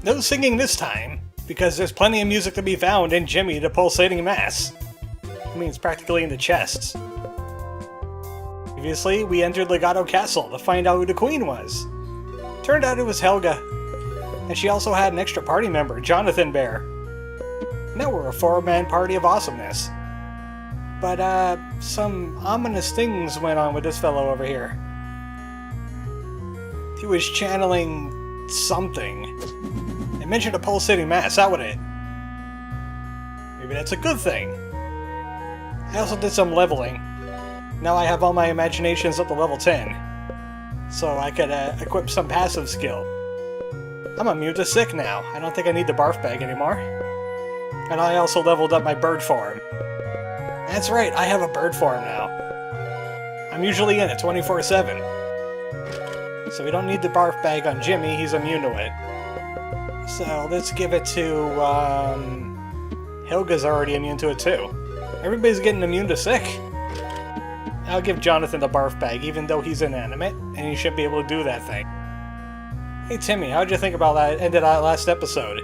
No singing this time, because there's plenty of music to be found in Jimmy the Pulsating Mass. I mean, it's practically in the chests. Previously, we entered Legato Castle to find out who the queen was. Turned out it was Helga. And she also had an extra party member, Jonathan Bear. Now we're a 4-man party of awesomeness. But, some ominous things went on with this fellow over here. He was channeling something. It mentioned a pulsating mass, that was it. Maybe that's a good thing. I also did some leveling. Now I have all my imaginations up to level 10. So I could equip some passive skill. I'm immune to sick now. I don't think I need the barf bag anymore. And I also leveled up my bird form. That's right, I have a bird form now. I'm usually in it 24/7. So we don't need the barf bag on Jimmy, he's immune to it. So let's give it to, Helga's already immune to it too. Everybody's getting immune to sick. I'll give Jonathan the barf bag, even though he's inanimate, and he should be able to do that thing. Hey Timmy, how'd you think about that end of that last episode?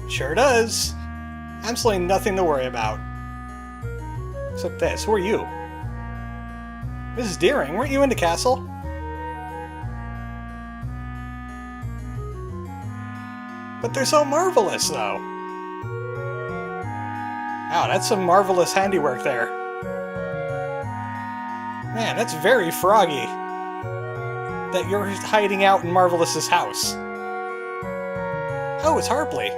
Sure does. Absolutely nothing to worry about. Except this, who are you? Mrs. Deering, weren't you in the castle? But they're so marvelous, though. Wow, that's some marvelous handiwork there. Man, that's very froggy. That you're hiding out in Marvelous's house. Oh, it's Harpley.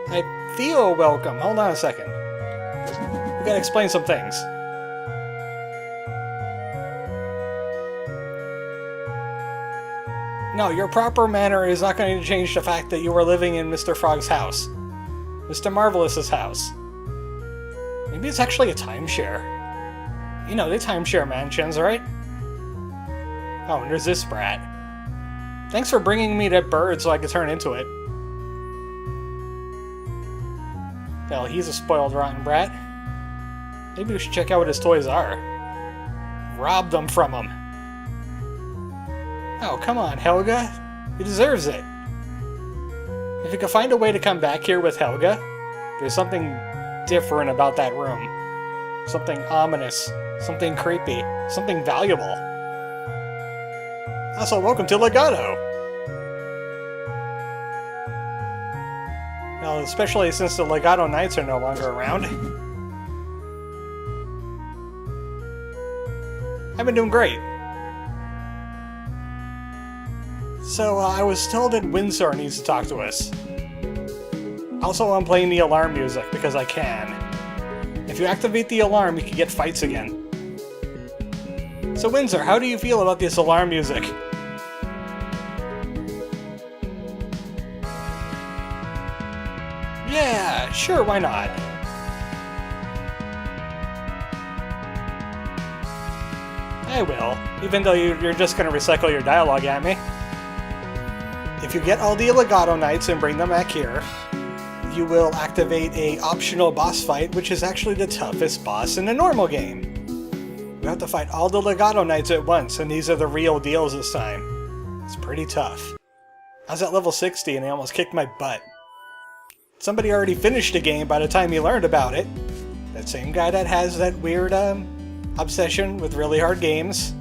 I feel welcome. Hold on a second. We gotta explain some things. No, your proper manner is not going to change the fact that you are living in Mr. Frog's house. Mr. Marvelous's house. Maybe it's actually a timeshare. You know, they timeshare mansions, right? Oh, and there's this brat. Thanks for bringing me that bird so I could turn into it. Hell, he's a spoiled, rotten brat. Maybe we should check out what his toys are. Rob them from him. Oh, come on, Helga. He deserves it. If you can find a way to come back here with Helga, there's something different about that room. Something ominous. Something creepy. Something valuable. Also, welcome to Legato! Well, especially since the Legato Knights are no longer around. I've been doing great. So, I was told that Windsor needs to talk to us. Also, I'm playing the alarm music, because I can. If you activate the alarm, you can get fights again. So, Windsor, how do you feel about this alarm music? Yeah, sure, why not? I will, even though you're just going to recycle your dialogue at me. If you get all the Legato Knights and bring them back here, you will activate a optional boss fight, which is actually the toughest boss in the normal game. You have to fight all the Legato Knights at once, and these are the real deals this time. It's pretty tough. I was at level 60 and they almost kicked my butt. Somebody already finished the game by the time he learned about it. That same guy that has that weird obsession with really hard games.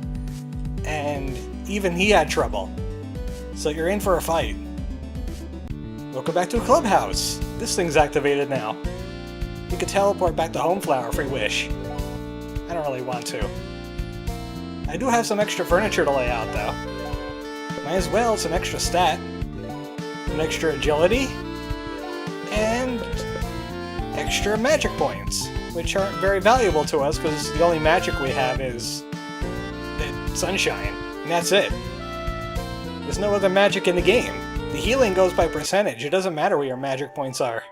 And even he had trouble. So you're in for a fight. Welcome back to a clubhouse. This thing's activated now. You can teleport back to Homeflower if you wish. I don't really want to. I do have some extra furniture to lay out though. Might as well, some extra stat. Some extra agility. And extra magic points, which aren't very valuable to us because the only magic we have is the sunshine, and that's it. There's no other magic in the game. The healing goes by percentage. It doesn't matter where your magic points are.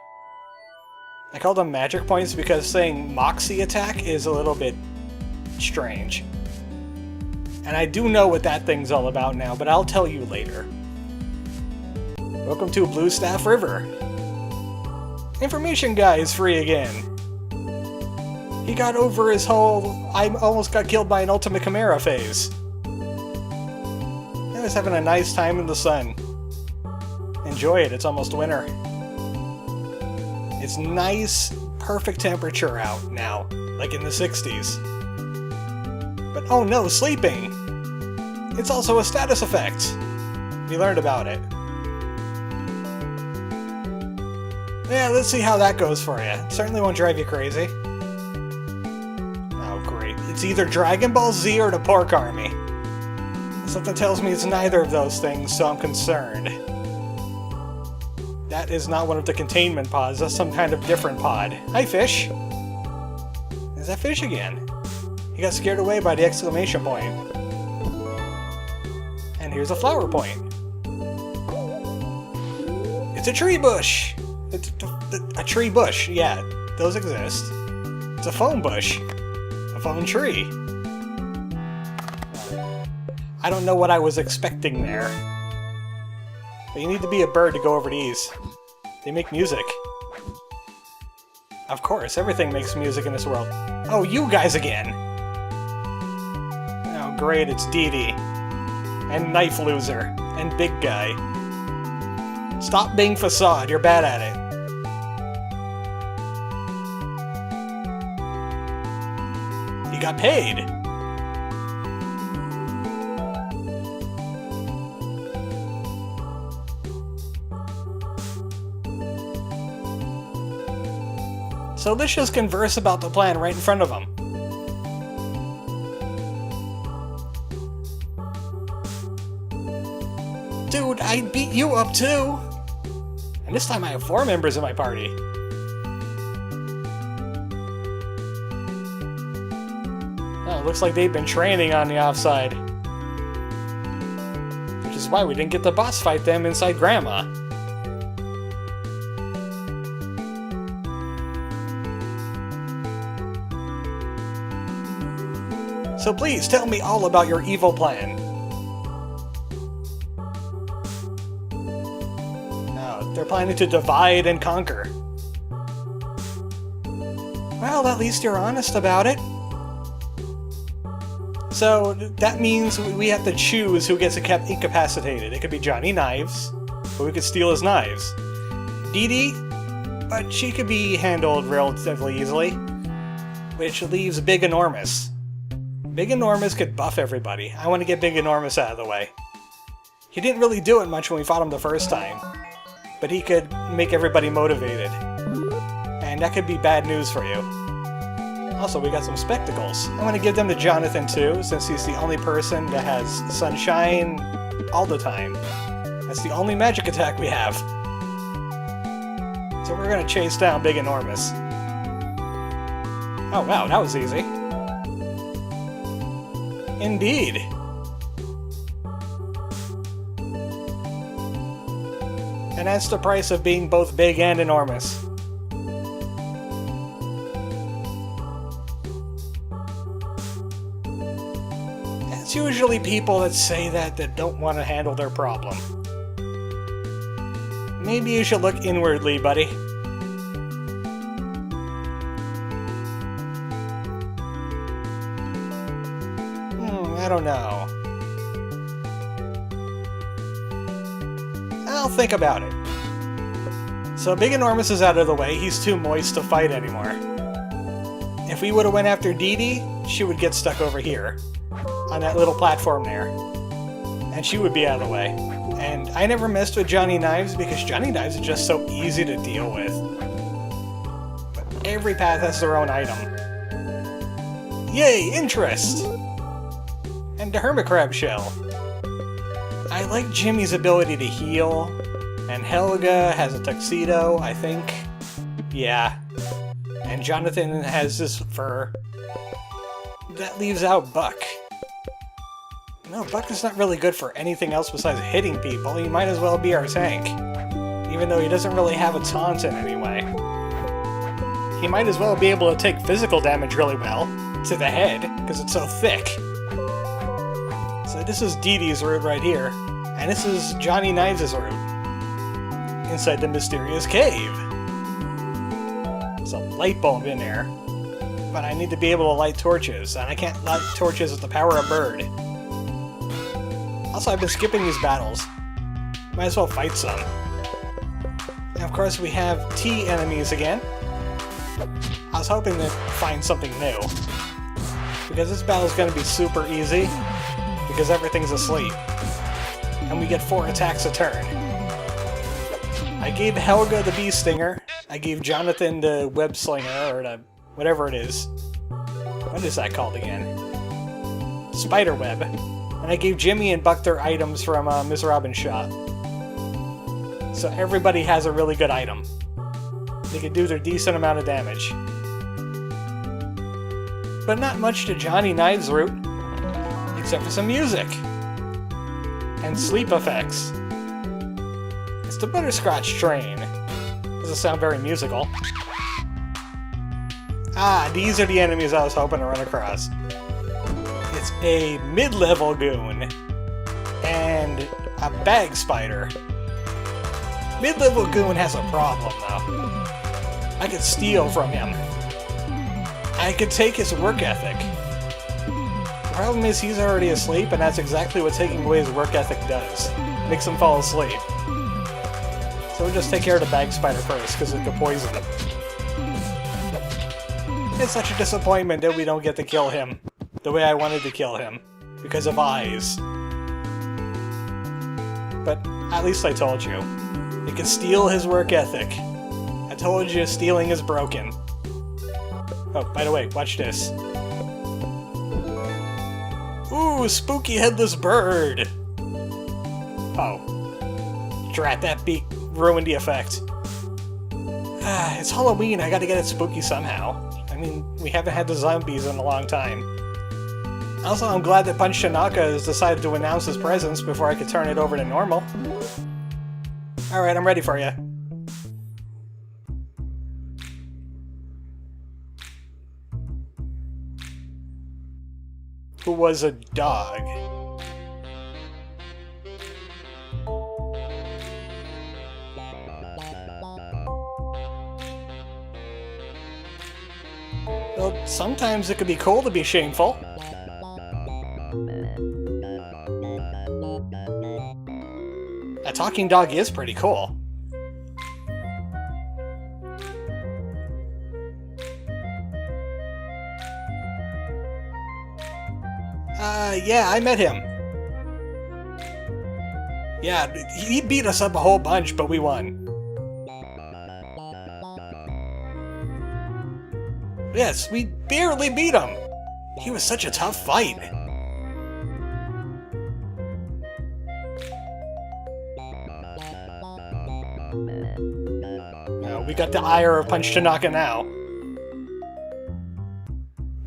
I call them magic points because saying Moxie attack is a little bit strange. And I do know what that thing's all about now, but I'll tell you later. Welcome to Blue Staff River. Information guy is free again. He got over his whole I almost got killed by an Ultimate Chimera phase. I was having a nice time in the sun. Enjoy it, it's almost winter. It's nice, perfect temperature out now, like in the 60s. But oh no, sleeping! It's also a status effect! We learned about it. Yeah, let's see how that goes for you. It certainly won't drive you crazy. Oh great, it's either Dragon Ball Z or the Pork Army. Something tells me it's neither of those things, so I'm concerned. That is not one of the containment pods, that's some kind of different pod. Hi, fish! Is that fish again? He got scared away by the exclamation point. And here's a flower point. It's a tree bush! It's a tree bush, yeah, those exist. It's a phone bush. A phone tree. I don't know what I was expecting there. But you need to be a bird to go over these. They make music. Of course, everything makes music in this world. Oh, you guys again! Oh great, it's Dee Dee. And Knife Loser. And Big Guy. Stop being facade, you're bad at it. You got paid! So let's just converse about the plan right in front of him. Dude, I beat you up too! And this time I have 4 members in my party. Oh, looks like they've been training on the offside. Which is why we didn't get the boss fight them inside Grandma. So please, tell me all about your evil plan. No, they're planning to divide and conquer. Well, at least you're honest about it. So, that means we have to choose who gets incapacitated. It could be Johnny Knives, but we could steal his knives. Dee Dee, but she could be handled relatively easily. Which leaves Big Enormous. Big Enormous could buff everybody. I want to get Big Enormous out of the way. He didn't really do it much when we fought him the first time, but he could make everybody motivated. And that could be bad news for you. Also, we got some spectacles. I want to give them to Jonathan too, since he's the only person that has sunshine all the time. That's the only magic attack we have. So we're going to chase down Big Enormous. Oh wow, that was easy. Indeed. And that's the price of being both big and enormous. It's usually people that say that don't want to handle their problem. Maybe you should look inwardly, buddy. I don't know. I'll think about it. So Big Enormous is out of the way, he's too moist to fight anymore. If we would've went after Dee Dee, she would get stuck over here, on that little platform there. And she would be out of the way. And I never messed with Johnny Knives because Johnny Knives is just so easy to deal with. But every path has their own item. Yay, interest! And the Hermit Crab Shell. I like Jimmy's ability to heal, and Helga has a tuxedo, I think. Yeah. And Jonathan has this fur. That leaves out Buck. No, Buck is not really good for anything else besides hitting people. He might as well be our tank. Even though he doesn't really have a taunt in any way. He might as well be able to take physical damage really well, to the head, because it's so thick. So this is Dee Dee's route right here, and this is Johnny Knives' route. Inside the mysterious cave. There's a light bulb in there, but I need to be able to light torches, and I can't light torches with the power of bird. Also, I've been skipping these battles. Might as well fight some. And of course, we have T enemies again. I was hoping to find something new. Because this battle is going to be super easy. Because everything's asleep. And we get 4 attacks a turn. I gave Helga the Bee Stinger. I gave Jonathan the Web Slinger, or the whatever it is. What is that called again? Spider Web. And I gave Jimmy and Buck their items from Ms. Robin's shop. So everybody has a really good item. They can do their decent amount of damage. But not much to Johnny Knives' route, except for some music. And sleep effects. It's the Butterscotch Train. Doesn't sound very musical. Ah, these are the enemies I was hoping to run across. It's a mid-level goon and a bag spider. Mid-level goon has a problem, though. I could steal from him. I could take his work ethic. The problem is he's already asleep, and that's exactly what taking away his work ethic does. Makes him fall asleep. So we'll just take care of the bag spider first, because it could poison him. It's such a disappointment that we don't get to kill him the way I wanted to kill him, because of eyes. But at least I told you. You can steal his work ethic. I told you stealing is broken. Oh, by the way, watch this. Ooh, spooky headless bird! Oh. Drat, that beak ruined the effect. It's Halloween, I gotta get it spooky somehow. I mean, we haven't had the zombies in a long time. Also, I'm glad that Punch Tanaka has decided to announce his presence before I could turn it over to normal. Alright, I'm ready for you. Who was a dog? Well, sometimes it could be cool to be shameful. A talking dog is pretty cool. Yeah, I met him. Yeah, he beat us up a whole bunch, but we won. Yes, we barely beat him. He was such a tough fight. We got the ire of Punch Tanaka now.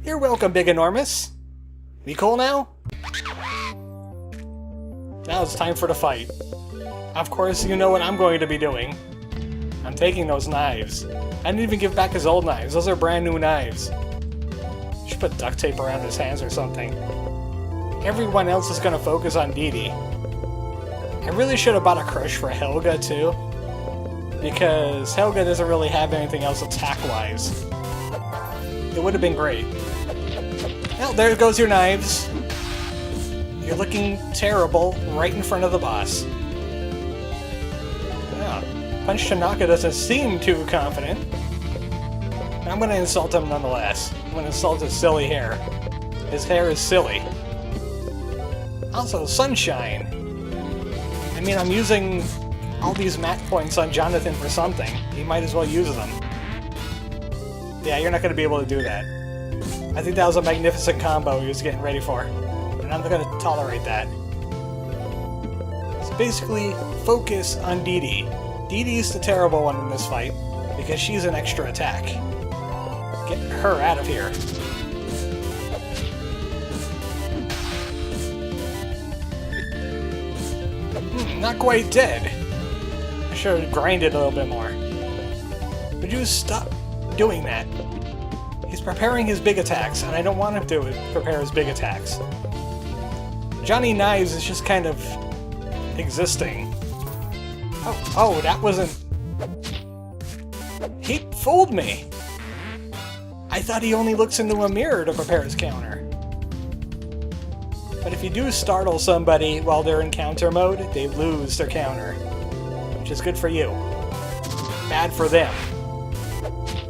You're welcome, Big Enormous. We cool now? Now it's time for the fight. Of course, you know what I'm going to be doing. I'm taking those knives. I didn't even give back his old knives. Those are brand new knives. Should put duct tape around his hands or something. Everyone else is gonna focus on Dee Dee. I really should have bought a crush for Helga, too. Because Helga doesn't really have anything else attack-wise. It would have been great. Well, there goes your knives. You're looking terrible right in front of the boss. Yeah, Punch Tanaka doesn't seem too confident. I'm gonna insult him nonetheless. I'm gonna insult his silly hair. His hair is silly. Also, Sunshine. I mean, I'm using all these mat points on Jonathan for something. He might as well use them. Yeah, you're not gonna be able to do that. I think that was a magnificent combo he was getting ready for. And I'm not gonna tolerate that. So basically, focus on Dee Dee. Dee Dee's the terrible one in this fight, because she's an extra attack. Get her out of here. Not quite dead. I should have grinded a little bit more. But you stop doing that. He's preparing his big attacks, and I don't want him to prepare his big attacks. Johnny Knives is just kind of existing. Oh, that wasn't... He fooled me! I thought he only looks into a mirror to prepare his counter. But if you do startle somebody while they're in counter mode, they lose their counter. Which is good for you. Bad for them.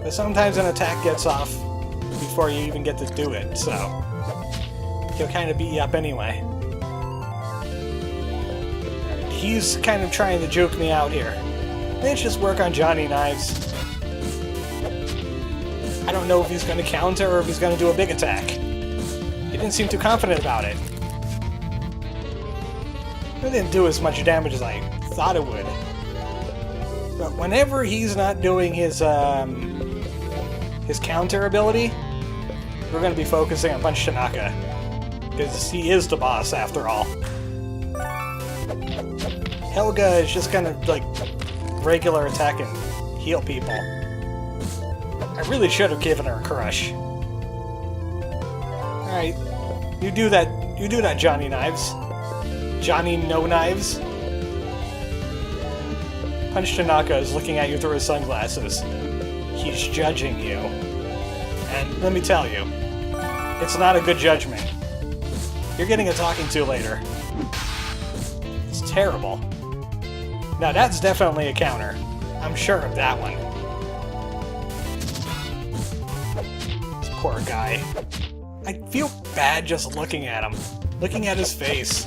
But sometimes an attack gets off before you even get to do it, so he'll kind of beat you up anyway. He's kind of trying to joke me out here. Let's just work on Johnny Knives. I don't know if he's going to counter or if he's going to do a big attack. He didn't seem too confident about it. It didn't do as much damage as I thought it would. But whenever he's not doing his counter ability, we're going to be focusing on Punch Tanaka. Because he is the boss, after all. Helga is just kind of, like, regular attack and heal people. I really should have given her a crush. Alright, you do that, Johnny Knives. Johnny No Knives. Punch Tanaka is looking at you through his sunglasses. He's judging you. And let me tell you, it's not a good judgment. You're getting a talking to later. It's terrible. Now that's definitely a counter. I'm sure of that one. This poor guy. I feel bad just looking at him. Looking at his face.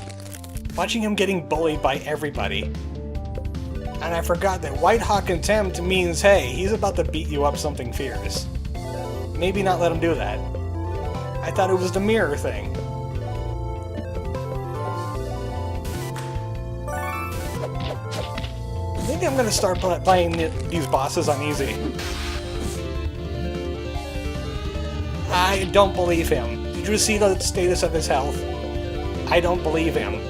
Watching him getting bullied by everybody. And I forgot that White Hawk Contempt means, hey, he's about to beat you up something fierce. Maybe not let him do that. I thought it was the mirror thing. Maybe I'm gonna start playing these bosses on easy. I don't believe him. Did you see the status of his health? I don't believe him.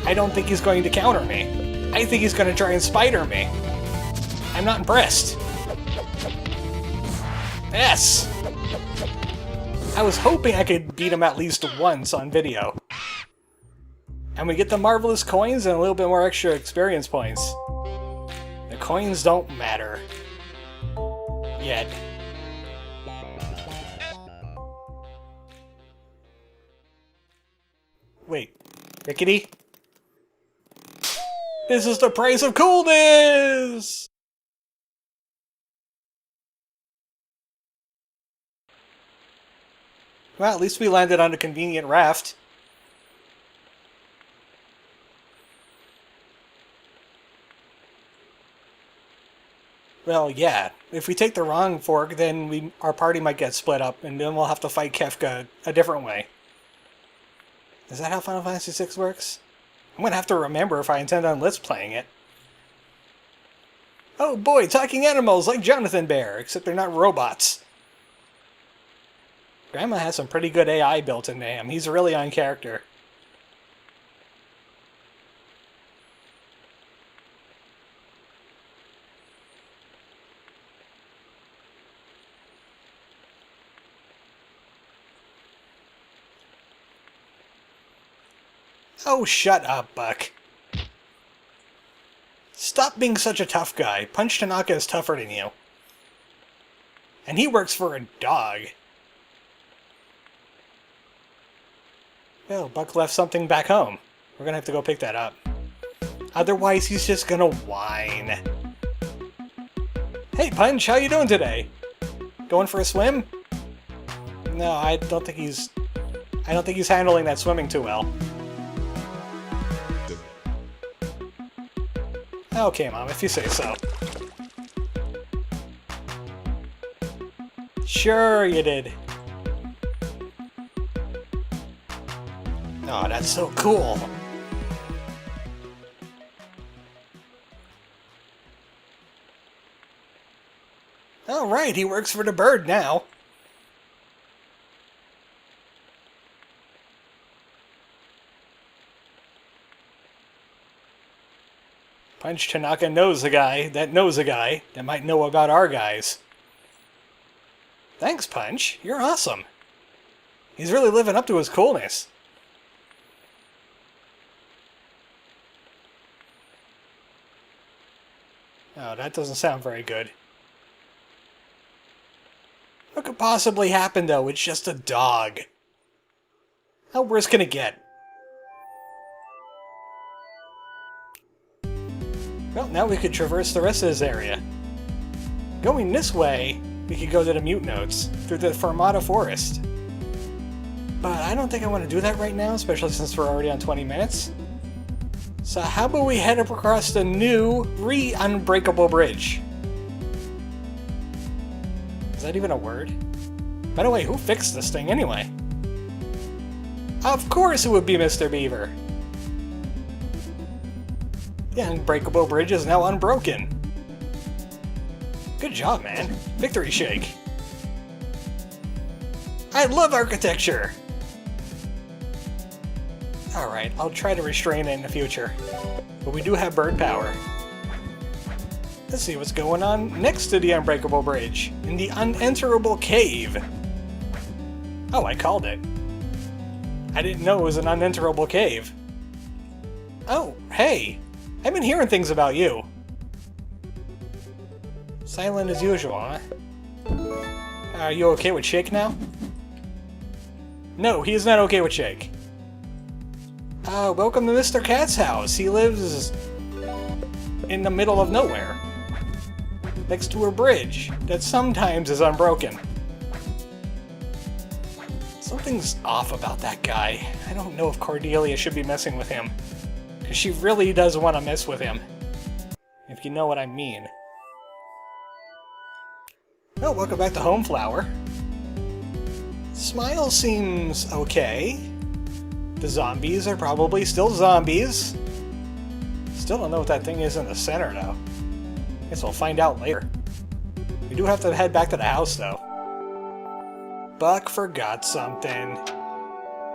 I don't think he's going to counter me. I think he's going to try and spider me. I'm not impressed. Yes! I was hoping I could beat him at least once on video. And we get the marvelous coins and a little bit more extra experience points. The coins don't matter. Yet. Wait, Rickety? This is the price of coolness! Well, at least we landed on a convenient raft. Well, yeah. If we take the wrong fork, then our party might get split up, and then we'll have to fight Kefka a different way. Is that how Final Fantasy VI works? I'm gonna have to remember if I intend on Let's playing it. Oh boy, talking animals like Jonathan Bear, except they're not robots. Grandma has some pretty good AI built into him. He's really on character. Oh, shut up, Buck. Stop being such a tough guy. Punch Tanaka is tougher than you. And he works for a dog. Well, Buck left something back home. We're gonna have to go pick that up. Otherwise, he's just gonna whine. Hey, Punch, how you doing today? Going for a swim? No, I don't think he's handling that swimming too well. Okay, Mom, if you say so. Sure you did. Oh, that's so cool. Alright, he works for the bird now. Punch Tanaka knows a guy that knows a guy that might know about our guys. Thanks, Punch. You're awesome. He's really living up to his coolness. Oh, that doesn't sound very good. What could possibly happen, though? It's just a dog. How worse can it get? now we could traverse the rest of this area. Going this way, we could go to the Mute Notes, through the Fermata Forest. But I don't think I want to do that right now, especially since we're already on 20 minutes. So how about we head up across the new, unbreakable bridge? Is that even a word? By the way, who fixed this thing anyway? Of course it would be Mr. Beaver! The unbreakable bridge is now unbroken. Good job, man. Victory shake. I love architecture! Alright, I'll try to restrain it in the future. But we do have bird power. Let's see what's going on next to the unbreakable bridge, in the unenterable cave. Oh, I called it. I didn't know it was an unenterable cave. Oh, hey! I've been hearing things about you. Silent as usual, huh? Are you okay with Shake now? No, he is not okay with Shake. Welcome to Mr. Cat's house. He lives in the middle of nowhere. Next to a bridge that sometimes is unbroken. Something's off about that guy. I don't know if Cordelia should be messing with him. Because she really does want to mess with him. If you know what I mean. Well, welcome back to Home Flower. Smile seems okay. The zombies are probably still zombies. Still don't know what that thing is in the center, though. Guess we'll find out later. We do have to head back to the house, though. Buck forgot something.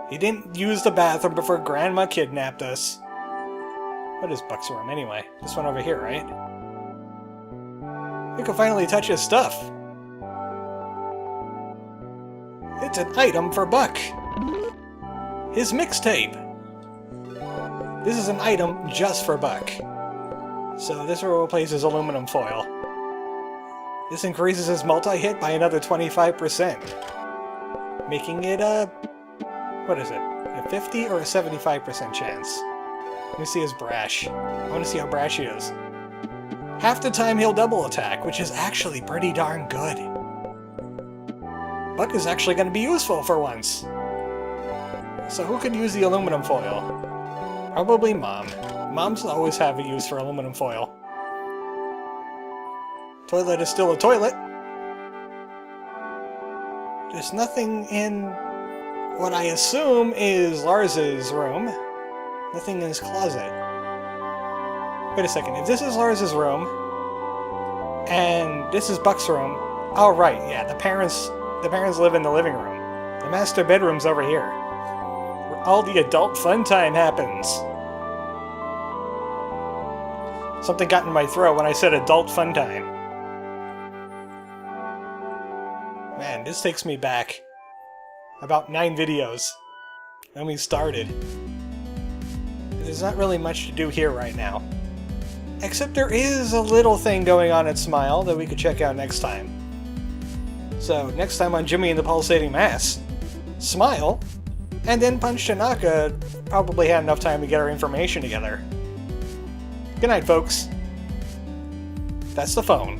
He didn't use the bathroom before Grandma kidnapped us. What is Buck's room, anyway? This one over here, right? We can finally touch his stuff. It's an item for Buck. His mixtape. This is an item just for Buck. So this will replace his aluminum foil. This increases his multi-hit by another 25%. Making it a... what is it? A 50 or a 75% chance? Let me see his brash. I want to see how brash he is. Half the time he'll double attack, which is actually pretty darn good. Buck is actually going to be useful for once. So who could use the aluminum foil? Probably Mom. Moms always have a use for aluminum foil. Toilet is still a toilet. There's nothing in what I assume is Lars's room. Nothing in his closet. Wait a second, if this is Lars's room, and this is Buck's room... oh right, yeah, the parents live in the living room. The master bedroom's over here. Where all the adult fun time happens. Something got in my throat when I said adult fun time. Man, this takes me back about 9 videos when we started. There's not really much to do here right now. Except there is a little thing going on at Smile that we could check out next time. So, next time on Jimmy and the Pulsating Mass, Smile, and then Punch Tanaka probably had enough time to get our information together. Good night, folks. That's the phone.